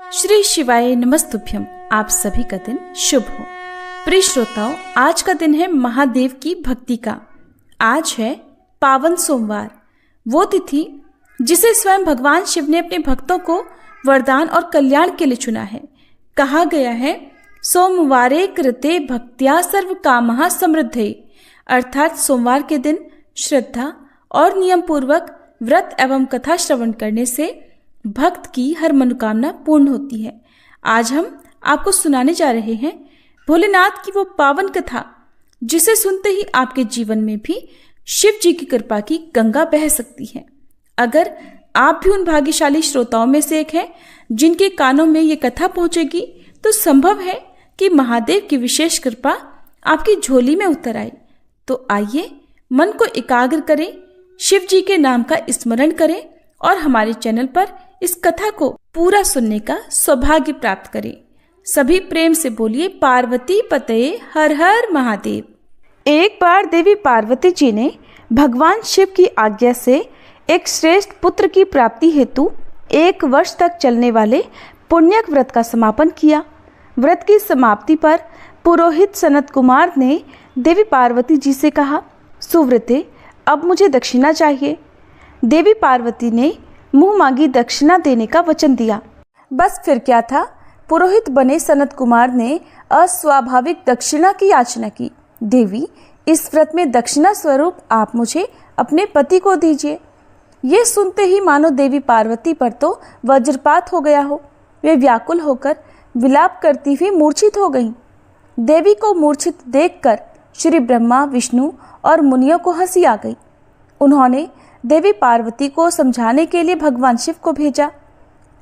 श्री शिवाय नमस्तुभ्यम। आप सभी का दिन शुभ हो। प्रिय श्रोताओं, आज का दिन है महादेव की भक्ति का। आज है पावन सोमवार, वो तिथि जिसे स्वयं भगवान शिव ने अपने भक्तों को वरदान और कल्याण के लिए चुना है। कहा गया है, सोमवारे कृते भक्त्या सर्व कामः समृद्धे, अर्थात सोमवार के दिन श्रद्धा और नियम पूर्वक व्रत एवं कथा श्रवण करने से भक्त की हर मनोकामना पूर्ण होती है। आज हम आपको सुनाने जा रहे हैं भोलेनाथ की वो पावन कथा, जिसे सुनते ही आपके जीवन में भी शिव जी की कृपा की गंगा बह सकती है। अगर आप भी उन भाग्यशाली श्रोताओं में से एक हैं जिनके कानों में ये कथा पहुंचेगी, तो संभव है कि महादेव की विशेष कृपा आपकी झोली में उतर आए। तो आइए मन को एकाग्र करें, शिव जी के नाम का स्मरण करें और हमारे चैनल पर इस कथा को पूरा सुनने का सौभाग्य प्राप्त करें। सभी प्रेम से बोलिए पार्वती पतये हर हर महादेव। एक बार देवी पार्वती जी ने भगवान शिव की आज्ञा से एक श्रेष्ठ पुत्र की प्राप्ति हेतु 1 वर्ष तक चलने वाले पुण्यक व्रत का समापन किया। व्रत की समाप्ति पर पुरोहित सनत कुमार ने देवी पार्वती जी से कहा, सुव्रते, अब मुझे दक्षिणा चाहिए। देवी पार्वती ने मुंह मांगी दक्षिणा देने का वचन दिया। बस फिर क्या था, पुरोहित बने सनत कुमार ने अस्वाभाविक दक्षिणा की याचना की। देवी, इस व्रत में दक्षिणा स्वरूप आप मुझे अपने पति को दीजिए। ये सुनते ही मानो देवी पार्वती पर तो वज्रपात हो गया हो। वे व्याकुल होकर विलाप करती हुई मूर्छित हो गईं। देवी को मूर्छित देखकर श्री ब्रह्मा, विष्णु और मुनियों को हंसी आ गई। उन्होंने देवी पार्वती को समझाने के लिए भगवान शिव को भेजा।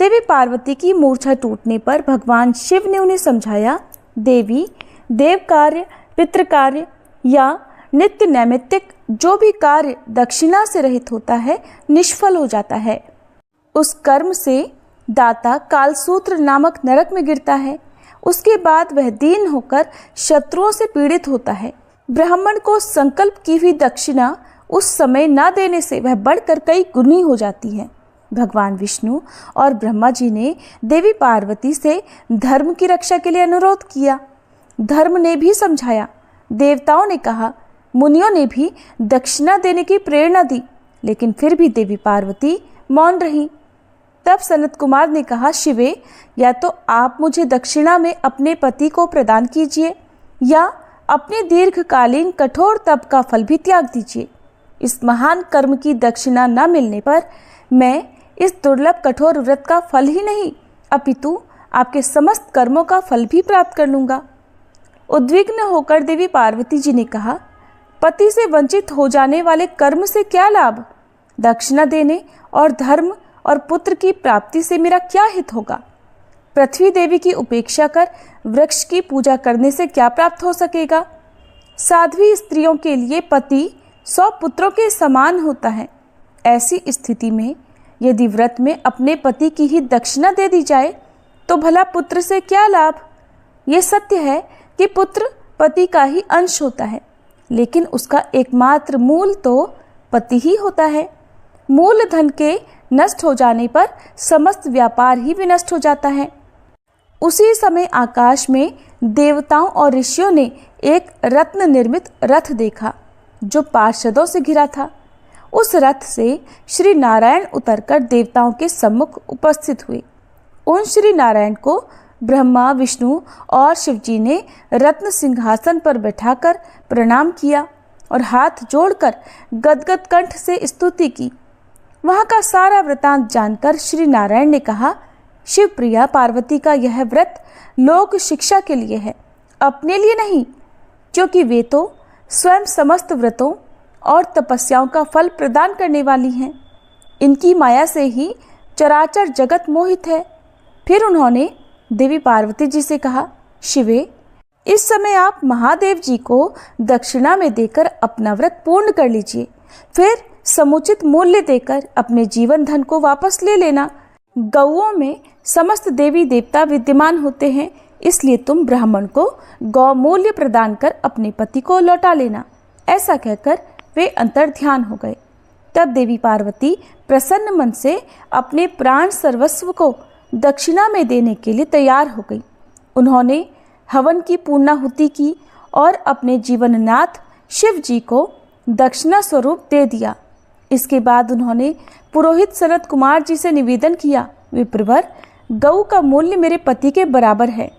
देवी पार्वती की मूर्छा टूटने पर भगवान शिव ने उन्हें समझाया, देवी, देव कार्य, पितृ कार्य या नित्य नैमित्तिक जो भी कार्य दक्षिणा से रहित होता है, निष्फल हो जाता है। उस कर्म से दाता कालसूत्र नामक नरक में गिरता है। उसके बाद वह दीन होकर शत्रुओं से पीड़ित होता है। ब्राह्मण को संकल्प की हुई दक्षिणा उस समय न देने से वह बढ़कर कई गुनी हो जाती है। भगवान विष्णु और ब्रह्मा जी ने देवी पार्वती से धर्म की रक्षा के लिए अनुरोध किया। धर्म ने भी समझाया। देवताओं ने कहा, मुनियों ने भी दक्षिणा देने की प्रेरणा दी, लेकिन फिर भी देवी पार्वती मौन रही। तब सनत कुमार ने कहा, शिवे, या तो आप मुझे दक्षिणा में अपने पति को प्रदान कीजिए या अपने दीर्घकालीन कठोर तप का फल भी त्याग दीजिए। इस महान कर्म की दक्षिणा न मिलने पर मैं इस दुर्लभ कठोर व्रत का फल ही नहीं, अपितु आपके समस्त कर्मों का फल भी प्राप्त कर लूंगा। उद्विग्न होकर देवी पार्वती जी ने कहा, पति से वंचित हो जाने वाले कर्म से क्या लाभ? दक्षिणा देने और धर्म और पुत्र की प्राप्ति से मेरा क्या हित होगा? पृथ्वी देवी की उपेक्षा कर वृक्ष की पूजा करने से क्या प्राप्त हो सकेगा? साध्वी स्त्रियों के लिए पति 100 पुत्रों के समान होता है। ऐसी स्थिति में यदि व्रत में अपने पति की ही दक्षिणा दे दी जाए तो भला पुत्र से क्या लाभ? ये सत्य है कि पुत्र पति का ही अंश होता है, लेकिन उसका एकमात्र मूल तो पति ही होता है। मूल धन के नष्ट हो जाने पर समस्त व्यापार ही विनष्ट हो जाता है। उसी समय आकाश में देवताओं और ऋषियों ने एक रत्न निर्मित रथ देखा जो पार्षदों से घिरा था। उस रथ से श्री नारायण उतरकर देवताओं के सम्मुख उपस्थित हुए। उन श्री नारायण को ब्रह्मा, विष्णु और शिव जी ने रत्न सिंहासन पर बैठाकर प्रणाम किया और हाथ जोड़कर गदगद कंठ से स्तुति की। वहां का सारा वृतांत जानकर श्री नारायण ने कहा, शिव प्रिया पार्वती का यह व्रत लोक शिक्षा के लिए है, अपने लिए नहीं, क्योंकि वे तो स्वयं समस्त व्रतों और तपस्याओं का फल प्रदान करने वाली हैं। इनकी माया से ही चराचर जगत मोहित है। फिर उन्होंने देवी पार्वती जी से कहा, शिवे, इस समय आप महादेव जी को दक्षिणा में देकर अपना व्रत पूर्ण कर लीजिए, फिर समुचित मूल्य देकर अपने जीवन धन को वापस ले लेना। गौओं में समस्त देवी देवता विद्यमान होते हैं, इसलिए तुम ब्राह्मण को गौ मूल्य प्रदान कर अपने पति को लौटा लेना। ऐसा कहकर वे अंतर ध्यान हो गए। तब देवी पार्वती प्रसन्न मन से अपने प्राण सर्वस्व को दक्षिणा में देने के लिए तैयार हो गई। उन्होंने हवन की पूर्णाहुति की और अपने जीवननाथ शिव जी को दक्षिणा स्वरूप दे दिया। इसके बाद उन्होंने पुरोहित सनत कुमार जी से निवेदन किया, विप्रवर, गऊ का मूल्य मेरे पति के बराबर है।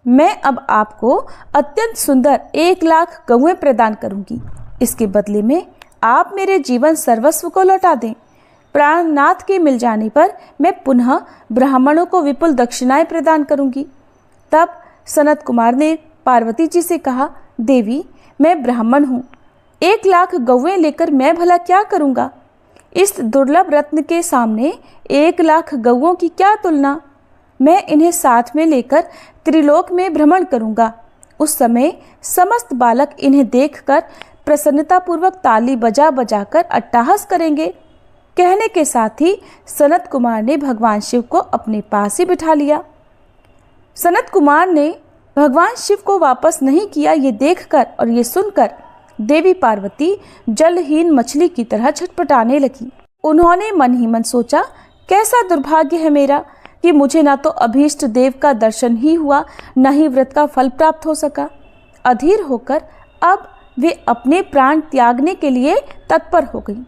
मैं अब आपको अत्यंत सुंदर 1,00,000 गऊएं प्रदान करूंगी। इसके बदले में आप मेरे जीवन सर्वस्व को लौटा दें। प्राणनाथ के मिल जाने पर मैं पुनः ब्राह्मणों को विपुल दक्षिणाएं प्रदान करूंगी। तब सनत कुमार ने पार्वती जी से कहा, देवी, मैं ब्राह्मण हूँ, 1,00,000 गौएं लेकर मैं भला क्या करूँगा? इस दुर्लभ रत्न के सामने 1,00,000 गौओं की क्या तुलना। मैं इन्हें साथ में लेकर त्रिलोक में भ्रमण करूँगा। उस समय समस्त बालक इन्हें देखकर प्रसन्नतापूर्वक ताली बजा बजाकर अट्टहास करेंगे। कहने के साथ ही सनत कुमार ने भगवान शिव को अपने पास ही बिठा लिया। सनत कुमार ने भगवान शिव को वापस नहीं किया, ये देखकर और ये सुनकर देवी पार्वती जलहीन मछली की तरह छटपटाने लगी। उन्होंने मन ही मन सोचा, कैसा दुर्भाग्य है मेरा कि मुझे ना तो अभीष्ट देव का दर्शन ही हुआ, न ही व्रत का फल प्राप्त हो सका। अधीर होकर अब वे अपने प्राण त्यागने के लिए तत्पर हो गई।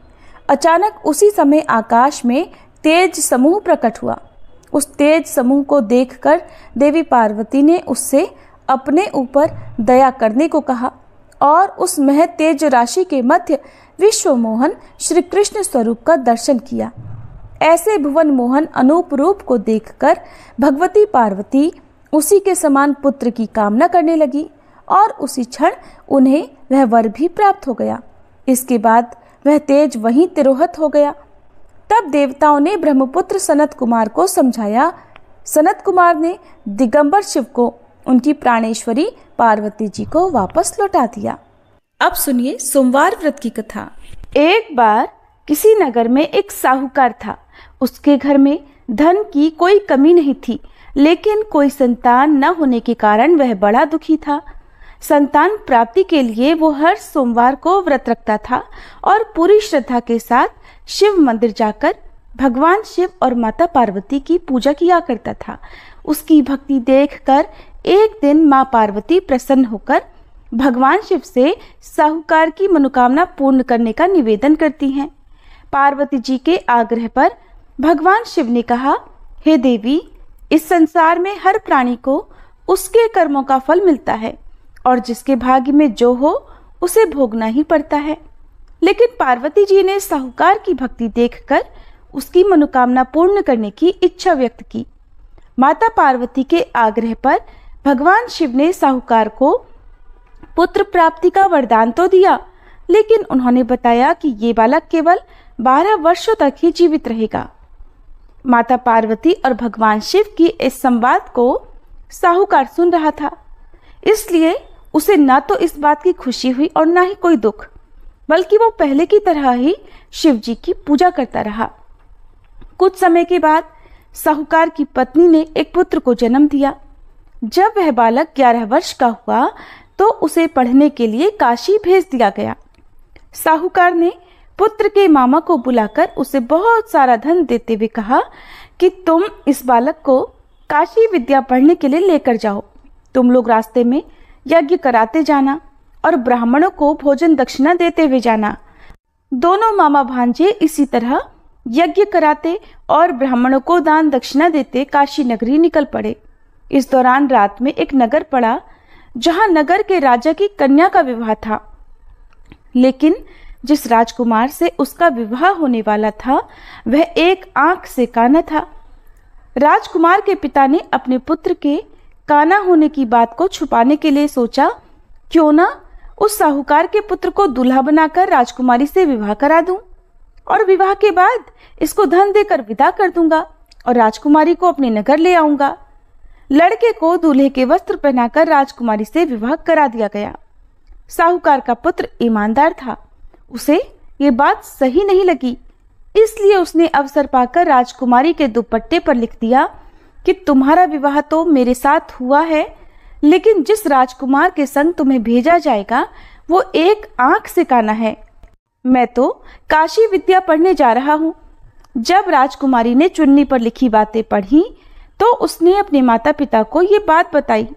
अचानक उसी समय आकाश में तेज समूह प्रकट हुआ। उस तेज समूह को देखकर देवी पार्वती ने उससे अपने ऊपर दया करने को कहा और उस मह तेज राशि के मध्य विश्व मोहन श्री कृष्ण स्वरूप का दर्शन किया। ऐसे भुवन मोहन अनूप रूप को देखकर भगवती पार्वती उसी के समान पुत्र की कामना करने लगी और उसी क्षण उन्हें वह वर भी प्राप्त हो गया। इसके बाद वह तेज वहीं तिरोहित हो गया। तब देवताओं ने ब्रह्मपुत्र सनत कुमार को समझाया। सनत कुमार ने दिगंबर शिव को उनकी प्राणेश्वरी पार्वती जी को वापस लौटा दिया। अब सुनिए सोमवार व्रत की कथा। एक बार किसी नगर में एक साहूकार था। उसके घर में धन की कोई कमी नहीं थी, लेकिन कोई संतान न होने के कारण वह बड़ा दुखी था। संतान प्राप्ति के लिए वो हर सोमवार को व्रत रखता था और पूरी श्रद्धा के साथ शिव मंदिर जाकर भगवान शिव और माता पार्वती की पूजा किया करता था। उसकी भक्ति देखकर एक दिन माँ पार्वती प्रसन्न होकर भगवान शिव से साहूकार की मनोकामना पूर्ण करने का निवेदन करती हैं। पार्वती जी के आग्रह पर भगवान शिव ने कहा, हे देवी, इस संसार में हर प्राणी को उसके कर्मों का फल मिलता है और जिसके भाग्य में जो हो उसे भोगना ही पड़ता है। लेकिन पार्वती जी ने साहूकार की भक्ति देखकर उसकी मनोकामना पूर्ण करने की इच्छा व्यक्त की। माता पार्वती के आग्रह पर भगवान शिव ने साहूकार को पुत्र प्राप्ति का वरदान तो दिया, लेकिन उन्होंने बताया कि ये बालक केवल 12 वर्षों तक ही जीवित रहेगा। माता पार्वती और भगवान शिव की इस संवाद को साहूकार सुन रहा था, इसलिए उसे न तो इस बात की खुशी हुई और न ही कोई दुख, बल्कि वो पहले की तरह ही शिव जी की पूजा करता रहा। कुछ समय के बाद साहूकार की पत्नी ने एक पुत्र को जन्म दिया। जब वह बालक 11 वर्ष का हुआ तो उसे पढ़ने के लिए काशी भेज दिया गया। साहूकार ने पुत्र के मामा को बुलाकर उसे बहुत सारा धन देते हुए कहा कि तुम इस बालक को काशी विद्या पढ़ने के लिए लेकर जाओ। तुम लोग रास्ते में यज्ञ कराते जाना और ब्राह्मणों को भोजन दक्षिणा देते हुए जाना। दोनों मामा भांजे इसी तरह यज्ञ कराते और ब्राह्मणों को दान दक्षिणा देते काशी नगरी निकल पड़े। इस दौरान रात में एक नगर पड़ा जहां नगर के राजा की कन्या का विवाह था, लेकिन जिस राजकुमार से उसका विवाह होने वाला था वह एक आंख से काना था। राजकुमार के पिता ने अपने पुत्र के काना होने की बात को छुपाने के लिए सोचा, क्यों ना उस साहूकार के पुत्र को दूल्हा बनाकर राजकुमारी से विवाह करा दूं और विवाह के बाद इसको धन देकर विदा कर दूंगा और राजकुमारी को अपने नगर ले आऊंगा। लड़के को दूल्हे के वस्त्र पहनाकर राजकुमारी से विवाह करा दिया गया। साहूकार का पुत्र ईमानदार था, उसे ये बात सही नहीं लगी, इसलिए उसने अवसर पाकर राजकुमारी के दुपट्टे पर लिख दिया कि तुम्हारा विवाह तो मेरे साथ हुआ है, लेकिन जिस राजकुमार के संग तुम्हें भेजा जाएगा वो एक आंख से काना है। मैं तो काशी विद्या पढ़ने जा रहा हूँ। जब राजकुमारी ने चुन्नी पर लिखी बातें पढ़ी तो उसने अपने माता पिता को ये बात बताई।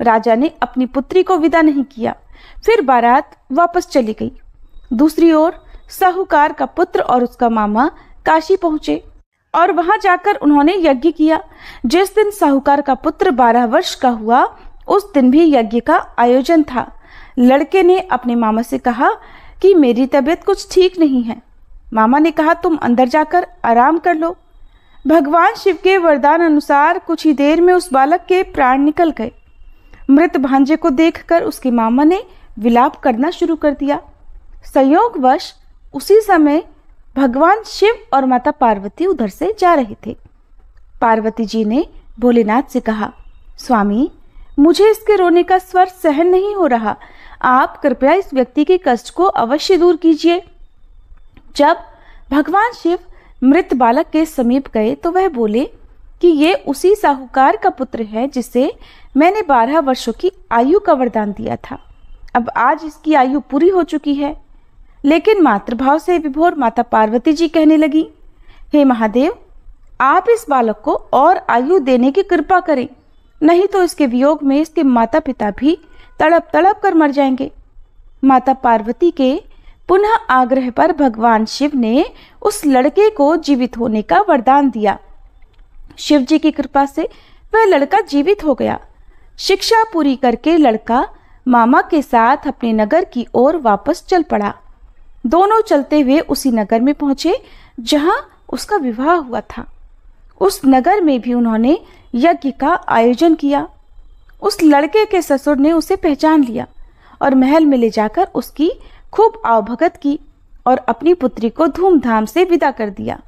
राजा ने अपनी पुत्री को विदा नहीं किया, फिर बारात वापस चली गई। दूसरी ओर साहूकार का पुत्र और उसका मामा काशी पहुंचे और वहां जाकर उन्होंने यज्ञ किया। जिस दिन साहूकार का पुत्र 12 वर्ष का हुआ, उस दिन भी यज्ञ का आयोजन था। लड़के ने अपने मामा से कहा कि मेरी तबीयत कुछ ठीक नहीं है। मामा ने कहा, तुम अंदर जाकर आराम कर लो। भगवान शिव के वरदान अनुसार कुछ ही देर में उस बालक के प्राण निकल गए। मृत भांजे को देखकर उसके मामा ने विलाप करना शुरू कर दिया। संयोगवश उसी समय भगवान शिव और माता पार्वती उधर से जा रहे थे। पार्वती जी ने भोलेनाथ से कहा, स्वामी, मुझे इसके रोने का स्वर सहन नहीं हो रहा। आप कृपया इस व्यक्ति के कष्ट को अवश्य दूर कीजिए। जब भगवान शिव मृत बालक के समीप गए तो वह बोले कि ये उसी साहूकार का पुत्र है जिसे मैंने 12 वर्षों की आयु का वरदान दिया था। अब आज इसकी आयु पूरी हो चुकी है। लेकिन मातृभाव से विभोर माता पार्वती जी कहने लगी, हे महादेव, आप इस बालक को और आयु देने की कृपा करें, नहीं तो इसके वियोग में इसके माता पिता भी तड़प तड़प कर मर जाएंगे। माता पार्वती के पुनः आग्रह पर भगवान शिव ने उस लड़के को जीवित होने का वरदान दिया। शिव जी की कृपा से वह लड़का जीवित हो गया। शिक्षा पूरी करके लड़का मामा के साथ अपने नगर की ओर वापस चल पड़ा। दोनों चलते हुए उसी नगर में पहुंचे जहां उसका विवाह हुआ था। उस नगर में भी उन्होंने यज्ञ का आयोजन किया। उस लड़के के ससुर ने उसे पहचान लिया और महल में ले जाकर उसकी खूब आवभगत की और अपनी पुत्री को धूमधाम से विदा कर दिया।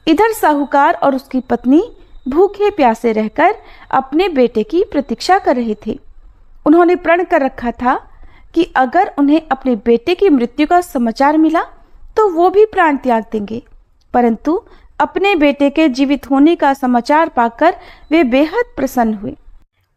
इधर साहूकार और उसकी पत्नी भूखे प्यासे रहकर अपने बेटे की प्रतीक्षा कर रहे थे। उन्होंने प्रण कर रखा था कि अगर उन्हें अपने बेटे की मृत्यु का समाचार मिला तो वो भी प्राण त्याग देंगे, परंतु अपने बेटे के जीवित होने का समाचार पाकर वे बेहद प्रसन्न हुए।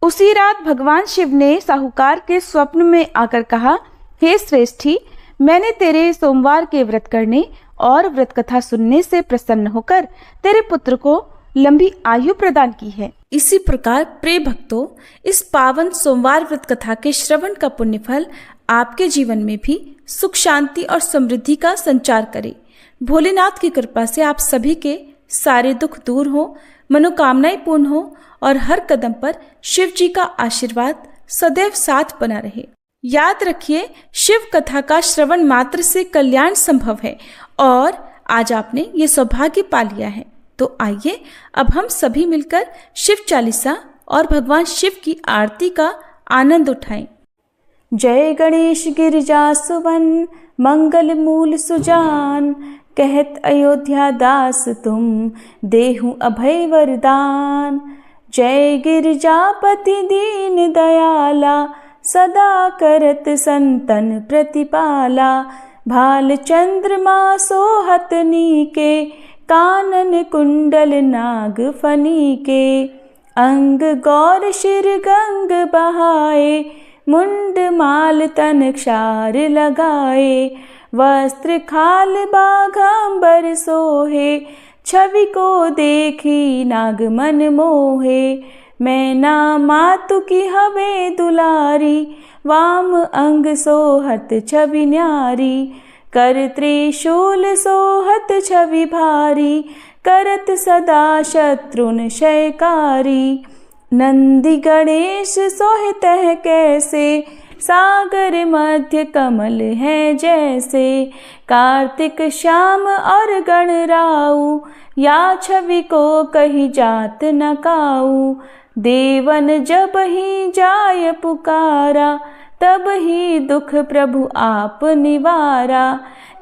उसी रात भगवान शिव ने साहूकार के स्वप्न में आकर कहा, हे श्रेष्ठी, मैंने तेरे सोमवार के व्रत करने और व्रत कथा सुनने से प्रसन्न होकर तेरे पुत्र को लंबी आयु प्रदान की है। इसी प्रकार प्रिय भक्तों, इस पावन सोमवार व्रत कथा के श्रवण का पुण्य फल आपके जीवन में भी सुख, शांति और समृद्धि का संचार करे। भोलेनाथ की कृपा से आप सभी के सारे दुख दूर हो, मनोकामनाएं पूर्ण हो और हर कदम पर शिव जी का आशीर्वाद सदैव साथ बना रहे। याद रखिए, शिव कथा का श्रवण मात्र से कल्याण संभव है और आज आपने ये सौभाग्य पा लिया है। तो आइए अब हम सभी मिलकर शिव चालीसा और भगवान शिव की आरती का आनंद उठाएं। जय गणेश गिरिजा सुवन, मंगल मूल सुजान, कहत अयोध्या दास तुम, देहु अभय वरदान। जय गिरिजापति दीन दयाला, सदा करत संतन प्रतिपाला। भाल चंद्रमा सोहत नीके, कानन कुंडल नाग फनी के। अंग गौर शिर गंग बहाए, मुंड माल तन क्षार लगाए। वस्त्र खाल बाघांबर सोहे, छवि को देखी नाग मन मोहे। मैना मातु की हवे दुलारी, वाम अंग सोहत छवि न्यारी। कर त्रिशूल सोहत छवि भारी, करत सदा शत्रुन क्षयकारी। नंदी गणेश सोहित है कैसे, सागर मध्य कमल है जैसे। कार्तिक श्याम और गणराऊ, या छवि को कही जात न काऊ। देवन जब ही जाय पुकारा, तब ही दुख प्रभु आप निवारा।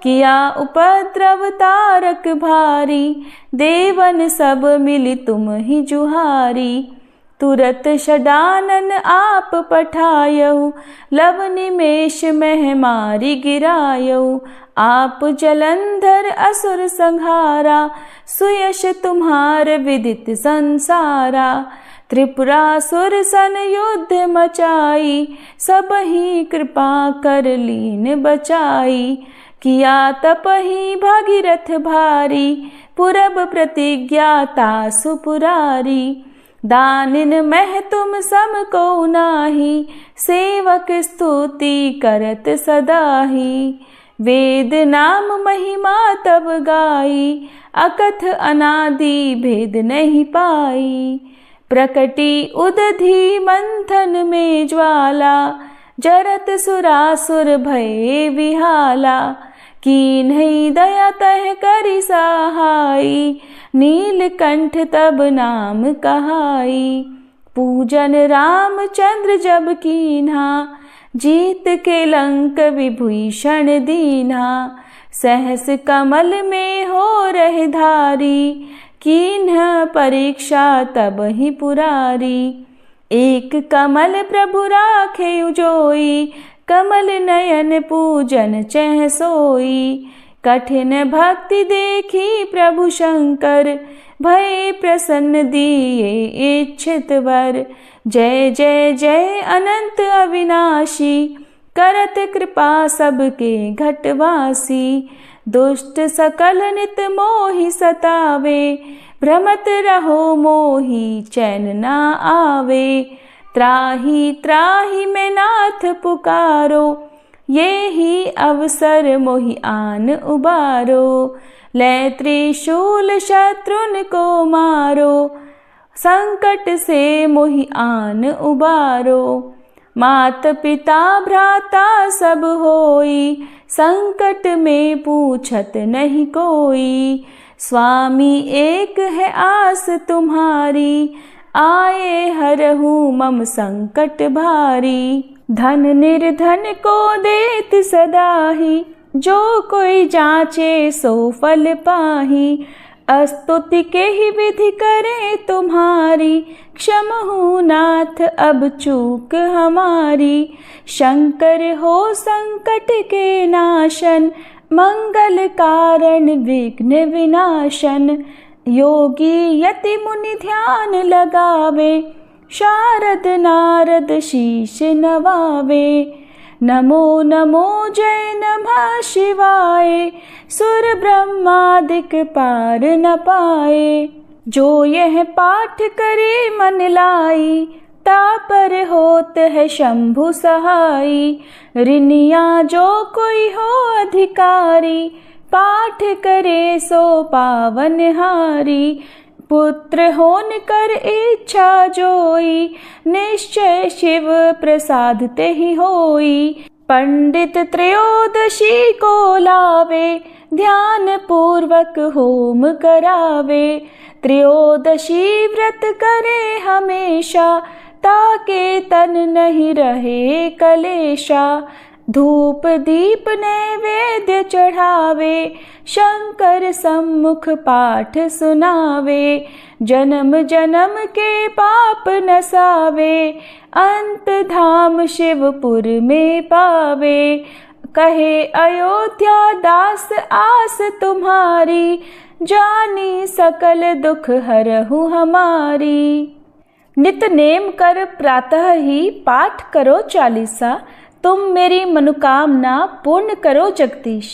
किया उपद्रव तारक भारी, देवन सब मिली तुम ही जुहारी। तुरत षडानन आप पठायऊ, लव निमेष मह मारी गिरायऊ। आप जलंधर असुर संहारा, सुयश तुम्हार विदित संसारा। त्रिपुरासुर सन युद्ध मचाई, सब ही कृपा कर लीन बचाई। किया तप ही भागीरथ भारी, पुरब प्रतिज्ञाता सुपुरारी। दानिन मह तुम सम को नाही, सेवक स्तुति करत सदाही। वेद नाम महिमा तब गाई, अकथ अनादि भेद नहीं पाई। प्रकटी उदधि मंथन में ज्वाला, जरत सुरासुर भये विहाला। कीन्ही दया तह करि सहाई, नीलकंठ तब नाम कहाई। पूजन रामचंद्र जब कीन्हा, जीत के लंक विभीषण दीन्हा। सहस कमल में हो रहे धारी, कीन्ह परीक्षा तब ही पुरारी। एक कमल प्रभु राखे उजोई, कमल नयन पूजन चह सोई। कठिन भक्ति देखी प्रभु शंकर, भय प्रसन्न दिए इच्छित वर। जय जय जय अनंत अविनाशी, करत कृपा सबके घटवासी। दुष्ट सकल नित मोहि सतावे, भ्रमत रहो मोहि चैन ना आवे। त्राहि त्राहि मैं नाथ पुकारो, ये ही अवसर मोहि आन उबारो। ले त्रिशूल शत्रुन को मारो, संकट से मोहि आन उबारो। मात पिता भ्राता सब होई, संकट में पूछत नहीं कोई। स्वामी एक है आस तुम्हारी, आए हरहु मम संकट भारी। धन निर्धन को देत सदाही, जो कोई जाचे सो फल पाही। स्तुति के ही विधि करे तुम्हारी, क्षमहु नाथ अब चूक हमारी। शंकर हो संकट के नाशन, मंगल कारण विघ्न विनाशन। योगी यति मुनि ध्यान लगावे, शारद नारद शीश नवावे। नमो नमो जय नमः शिवाय, सुर ब्रह्मादिक पार न पाए। जो यह पाठ करे मन लाई, तापर होत है शंभु सहाई। ऋनिया जो कोई हो अधिकारी, पाठ करे सो पावन हारी। पुत्र होन कर इच्छा जोई, निश्चय शिव प्रसाद ते ही होई। पंडित त्रयोदशी को लावे, ध्यान पूर्वक होम करावे। त्रयोदशी व्रत करे हमेशा, ताके तन नहीं रहे कलेशा। धूप दीप नैवेद्य चढ़ावे, शंकर सम्मुख पाठ सुनावे। जन्म जन्म के पाप नसावे, अंत धाम शिवपुर में पावे। कहे अयोध्या दास आस तुम्हारी, जानी सकल दुख हरहु हमारी। नित नेम कर प्रातः ही पाठ करो चालीसा, तुम मेरी मनोकामना पूर्ण करो जगदीश।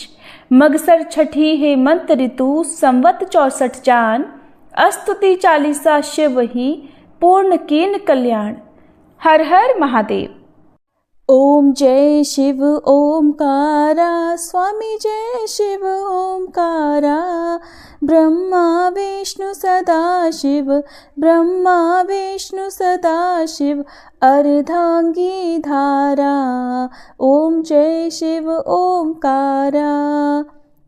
मगसर छठी हेमंत ऋतु संवत 64 जान, स्तुति चालीसा शिव ही पूर्ण कीन कल्याण। हर हर महादेव। ओम जय शिव ओमकारा, स्वामी जय शिव ओमकारा। ब्रह्मा विष्णु सदा शिव, ब्रह्मा विष्णु सदा शिव, अर्धांगी धारा। ओम जय शिव ओमकारा।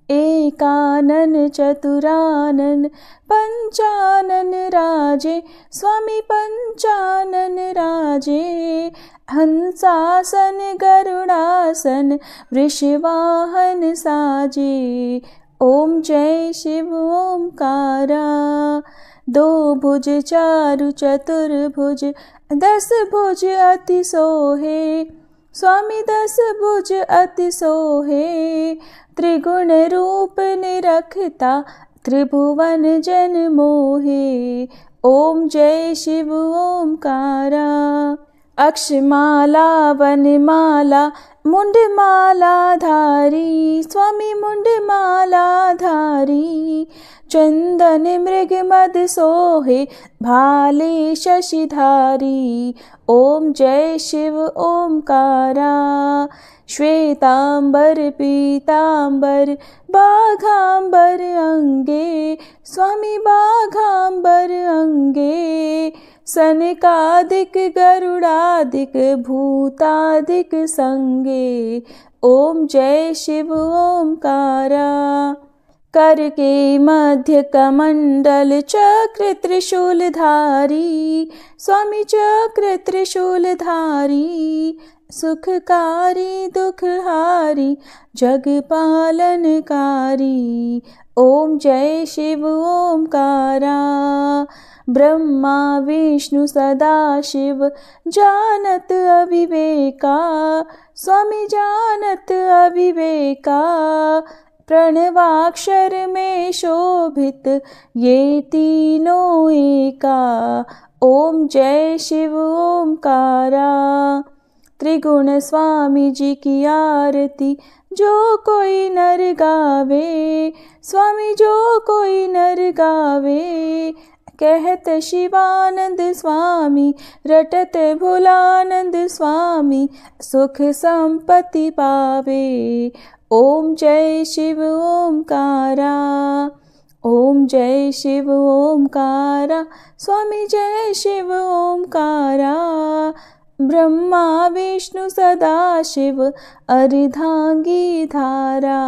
एकानन चतुरानन पंचानन राजे, स्वामी पंचानन राजे। हंसासन गरुड़ासन वृषवाहन साजे। ओम जय शिव ओमकारा। दो भुज चारु चतुर्भुज, 10 भुज अति सोहे, स्वामी 10 भुज अति सोहे। त्रिगुण रूप निरखता, त्रिभुवन जन मोहे। ओम जय शिव ओमकारा। अक्षमाला वनमाला मुंडमाला धारी, स्वामी मुंडमाला धारी। चंदन मृग मद सोहे भाले शशिधारी, ओम जय शिव ओमकारा। श्वेतांबर पीतांबर बाघांबर अंगे, स्वामी बाघांबर अंगे। सनकादिक गरुडादिक भूतादिक संगे, ओम जय शिव ओमकारा। कर के मध्य कमंडल चक्र त्रिशूलधारी, स्वामी चक्र त्रिशूलधारी। सुखकारी दुखहारी जग पालनकारी, ओम जय शिव ओमकारा। ब्रह्मा विष्णु सदाशिव जानत अविवेका, स्वामी जानत अविवेका। प्रणवाक्षर में शोभित ये तीनों एका, ओम जय शिव ओमकारा। त्रिगुण स्वामी जी की आरती जो कोई नर गावे, स्वामी जो कोई नर गावे। कहत शिवानंद स्वामी रटत भोलानंद स्वामी, सुख संपत्ति पावे, ओम जय शिव ओमकारा। ओम जय शिव ओमकारा, स्वामी जय शिव ओमकारा। ब्रह्मा विष्णु सदाशिव अर्धांगी धारा।